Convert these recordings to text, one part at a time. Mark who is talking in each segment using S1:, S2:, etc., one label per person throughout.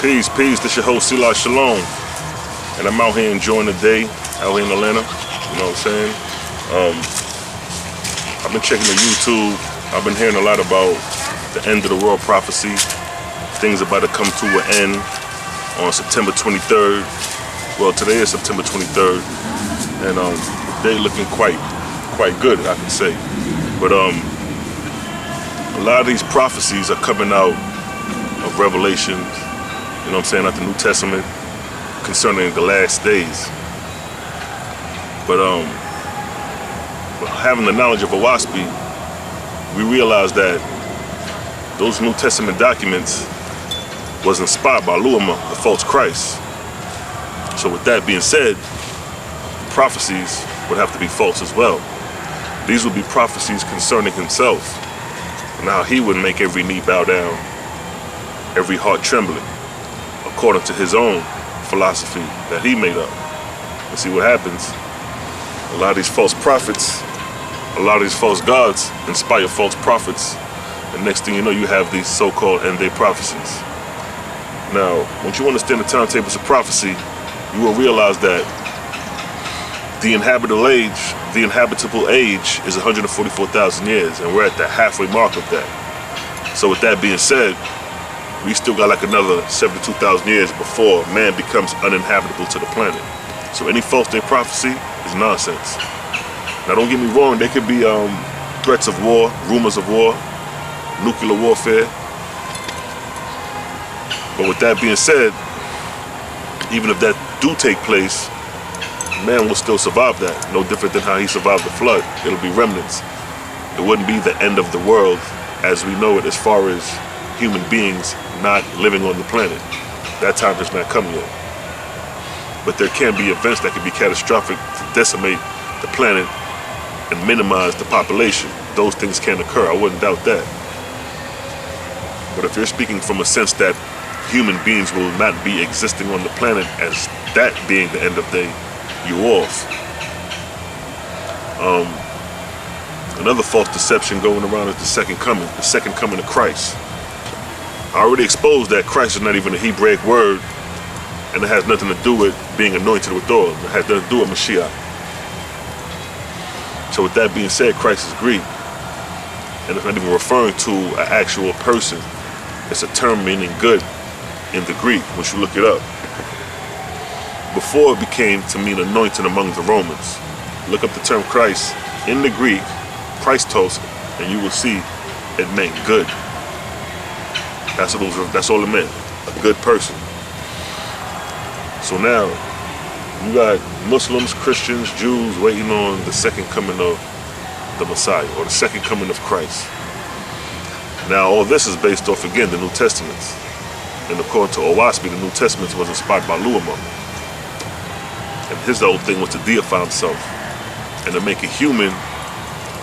S1: Peace. This your host, Selah Shalom. And I'm out here enjoying the day, out here in Atlanta. You know what I'm saying? I've been checking the YouTube. I've been hearing a lot about the end of the world prophecy. Things about to come to an end on September 23rd. Well, today is September 23rd. And they're looking quite good, I can say. But a lot of these prophecies are coming out of Revelation, you know what I'm saying, out the New Testament, concerning the last days. But having the knowledge of OAHSPE, we realize that those New Testament documents was inspired by Luama, the false Christ. So with that being said, prophecies would have to be false as well. These would be prophecies concerning himself, and how he would make every knee bow down, every heart trembling, according to his own philosophy that he made up. And see what happens, a lot of these false prophets, a lot of these false gods inspire false prophets, and next thing you know, you have these so-called end-day prophecies. Now, once you understand the timetables of prophecy, you will realize that the inhabitable age is 144,000 years, and we're at the halfway mark of that. So with that being said, we still got like another 72,000 years before man becomes uninhabitable to the planet. So any false day prophecy is nonsense. Now don't get me wrong, there could be threats of war, rumors of war, nuclear warfare. But with that being said, even if that do take place, man will still survive that. No different than how he survived the flood. It'll be remnants. It wouldn't be the end of the world as we know it, as far as human beings not living on the planet. That time has not come yet. But there can be events that can be catastrophic to decimate the planet and minimize the population. Those things can occur, I wouldn't doubt that. But if you're speaking from a sense that human beings will not be existing on the planet as that being the end of day, you're off. Another false deception going around is the second coming of Christ. I already exposed that Christ is not even a Hebraic word, and it has nothing to do with being anointed with oil. It has nothing to do with Mashiach. So with that being said, Christ is Greek, and it's not even referring to an actual person. It's a term meaning good in the Greek, once you look it up. Before it became to mean anointed among the Romans. Look up the term Christ in the Greek, Christos, and you will see it meant good. That's all it meant, a good person. So now, you got Muslims, Christians, Jews waiting on the second coming of the Messiah, or the second coming of Christ. Now, all this is based off, again, the New Testaments. And according to OAHSPE, the New Testament was inspired by Luama. And his whole thing was to deify himself and to make a human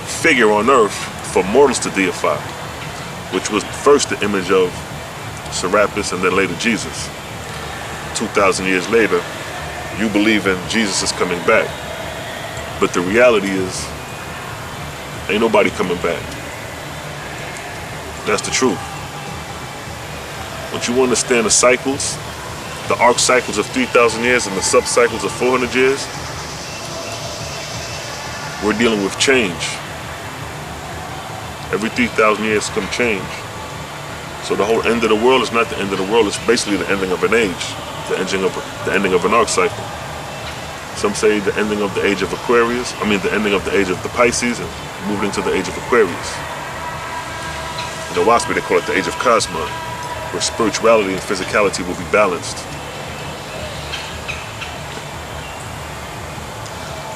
S1: figure on earth for mortals to deify, which was first the image of Serapis and then later Jesus. 2,000 years later, you believe in Jesus is coming back. But the reality is, ain't nobody coming back. That's the truth. Once you understand the cycles, the arc cycles of 3,000 years and the sub-cycles of 400 years, we're dealing with change. Every 3,000 years comes change. So the whole end of the world is not the end of the world, it's basically the ending of an age, the ending of an arc cycle. Some say the ending of the age of Aquarius, the ending of the age of the Pisces and moving into the age of Aquarius. In OAHSPE, they call it the age of Cosmos, where spirituality and physicality will be balanced.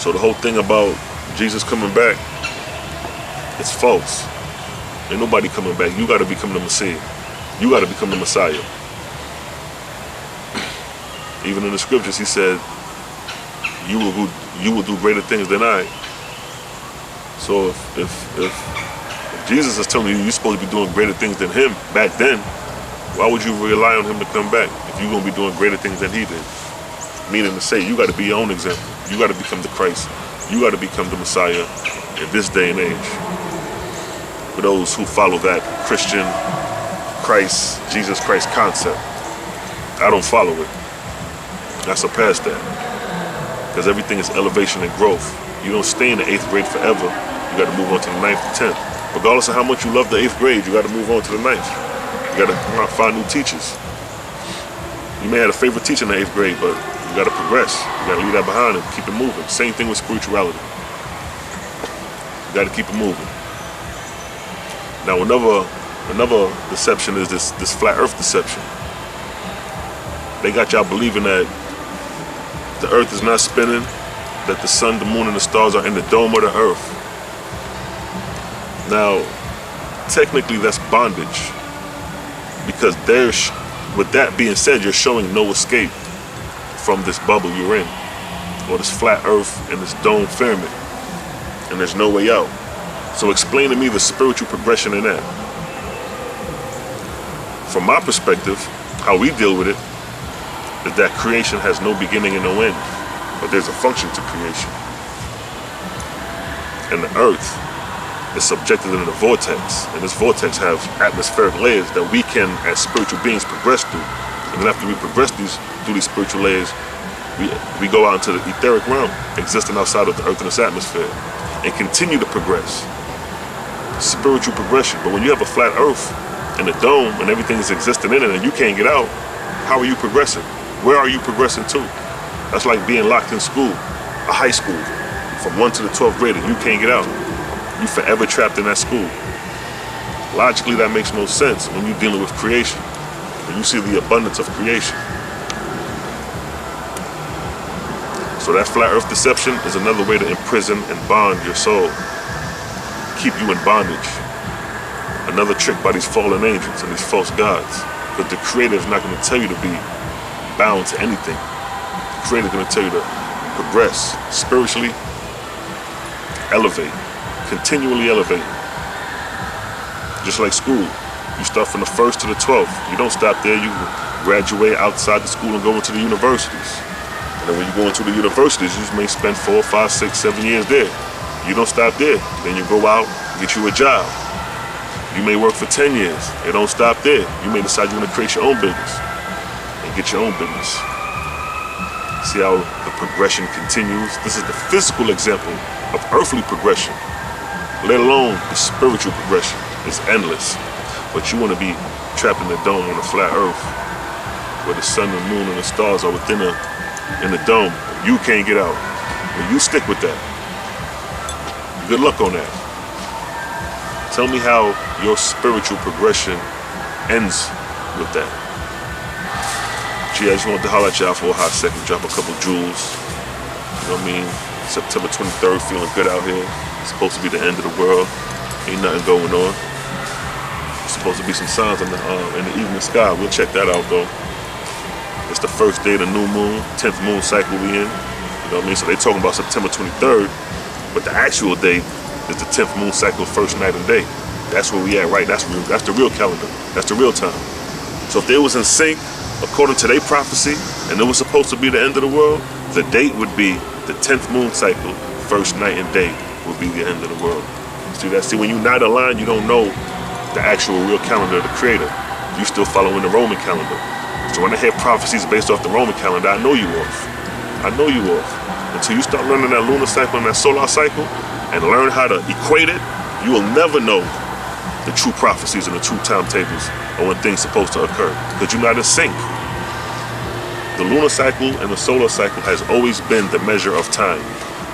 S1: So the whole thing about Jesus coming back, it's false. Ain't nobody coming back. You got to become the Messiah. You got to become the Messiah. Even in the scriptures, he said, you will do greater things than I. So if Jesus is telling you you're supposed to be doing greater things than him back then, why would you rely on him to come back if you're going to be doing greater things than he did? Meaning to say, you got to be your own example. You got to become the Christ. You got to become the Messiah in this day and age. For those who follow that Christian Christ, Jesus Christ concept. I don't follow it. I surpass that. Because everything is elevation and growth. You don't stay in the 8th grade forever. You got to move on to the 9th to 10th. Regardless of how much you love the 8th grade, you got to move on to the 9th. You got to find new teachers. You may have a favorite teacher in the 8th grade, but you got to progress. You got to leave that behind and keep it moving. Same thing with spirituality. You got to keep it moving. Now, another deception is this flat earth deception. They got y'all believing that the earth is not spinning, that the sun, the moon, and the stars are in the dome of the earth. Now, technically that's bondage, because with that being said, you're showing no escape from this bubble you're in, or this flat earth and this dome firmament, and there's no way out. So explain to me the spiritual progression in that. From my perspective, how we deal with it is that creation has no beginning and no end, but there's a function to creation. And the earth is subjected in a vortex, and this vortex have atmospheric layers that we can, as spiritual beings, progress through. And then after we progress through these spiritual layers, we go out into the etheric realm, existing outside of the earth and its atmosphere, and continue to progress. Spiritual progression. But when you have a flat earth and a dome and everything is existing in it and you can't get out, how are you progressing? Where are you progressing to? That's like being locked in school, a high school, from 1 to the 12th grade, and you can't get out. You forever trapped in that school. Logically, that makes no sense when you're dealing with creation, and you see the abundance of creation. So that flat earth deception is another way to imprison and bond your soul, keep you in bondage. Another trick by these fallen angels and these false gods. But the Creator is not going to tell you to be bound to anything. The Creator is going to tell you to progress spiritually, elevate, continually elevate. Just like school, you start from the 1st to the 12th. You don't stop there. You graduate outside the school and go into the universities. And then when you go into the universities, you may spend 4, 5, 6, 7 years there. You don't stop there. Then you go out, get you a job. You may work for 10 years. It don't stop there. You may decide you want to create your own business and get your own business. See how the progression continues? This is the physical example of earthly progression, let alone the spiritual progression. It's endless. But you want to be trapped in the dome on a flat earth, where the sun, the moon, and the stars are in the dome. You can't get out. Well, you stick with that. Good luck on that. Tell me how your spiritual progression ends with that. Gee, I just wanted to holler at y'all for a hot second, drop a couple jewels. You know what I mean? September 23rd, feeling good out here. It's supposed to be the end of the world. Ain't nothing going on. It's supposed to be some signs in the evening sky. We'll check that out though. It's the first day of the new moon, 10th moon cycle we in. You know what I mean? So they talking about September 23rd, but the actual date is the 10th moon cycle, first night and day. That's where we at, right? That's the real calendar. That's the real time. So if they was in sync, according to their prophecy, and it was supposed to be the end of the world, the date would be the 10th moon cycle, first night and day would be the end of the world. See that? See, when you're not aligned, you don't know the actual real calendar of the Creator. You still following the Roman calendar. So when I hear prophecies based off the Roman calendar, I know you off. I know you off. Until you start learning that lunar cycle and that solar cycle and learn how to equate it, you will never know the true prophecies and the true timetables of when things supposed to occur, because you're not in sync. The lunar cycle and the solar cycle has always been the measure of time,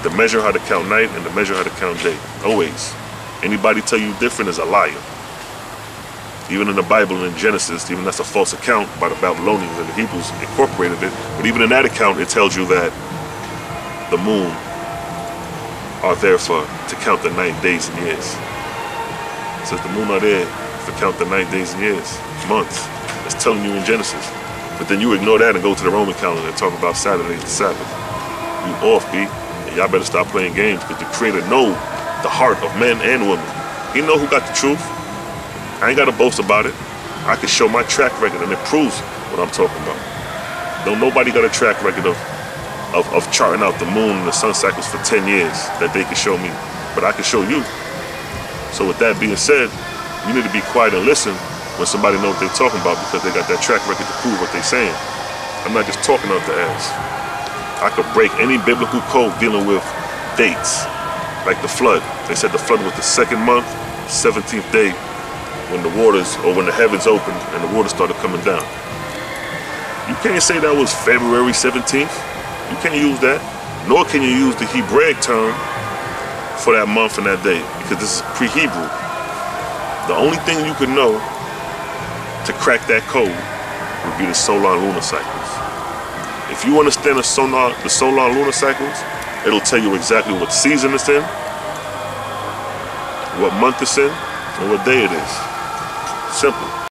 S1: the measure how to count night and the measure how to count day. Always. Anybody tell you different is a liar. Even in the Bible and in Genesis, even that's a false account by the Babylonians, and the Hebrews incorporated it. But even in that account, it tells you that the moon are there to count the 9 days and years. It says the moon are there to count the 9 days and years, months. It's telling you in Genesis. But then you ignore that and go to the Roman calendar and talk about Saturday the Sabbath. You off, B. And y'all better stop playing games, because the Creator know the heart of men and women. He know who got the truth. I ain't got to boast about it. I can show my track record and it proves what I'm talking about. Don't nobody got a track record of charting out the moon and the sun cycles for 10 years that they can show me. But I can show you. So with that being said, you need to be quiet and listen when somebody knows what they're talking about, because they got that track record to prove what they're saying. I'm not just talking out the ass. I could break any biblical code dealing with dates, like the flood. They said the flood was the 2nd month, 17th day, when the waters, or when the heavens opened and the water started coming down. You can't say that was February 17th. You can't use that. Nor can you use the Hebraic term for that month and that day, because this is pre-Hebrew. The only thing you could know to crack that code would be the solar and lunar cycles. If you understand the solar and lunar cycles, it'll tell you exactly what season it's in, what month it's in, and what day it is. Simple.